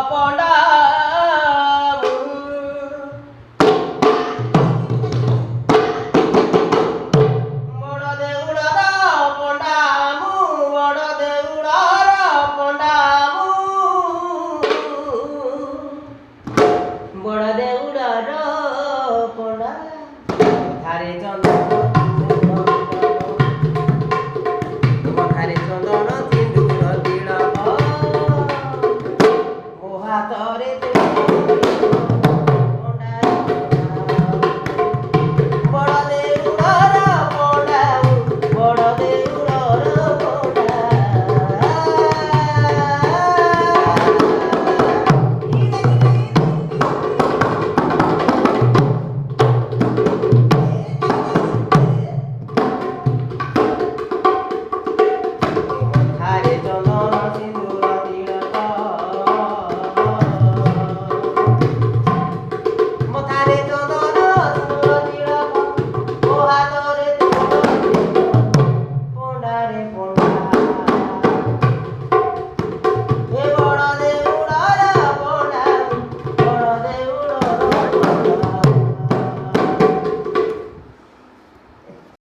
ପଣ୍ଡାମୁ ବଡ଼ ଦେଉଳର ପଣ୍ଡାମୁ ବଡ଼ ଦେଉଳର ପଣ୍ଡାମୁ ବଡ଼ ଦେଉଳର ପଣ୍ଡା ଧାରେ ଚନ୍ଦନ ଧାରେ ଚନ୍ଦନ ସିନ୍ଦୁର ତିଳକ ମୋ ହାତ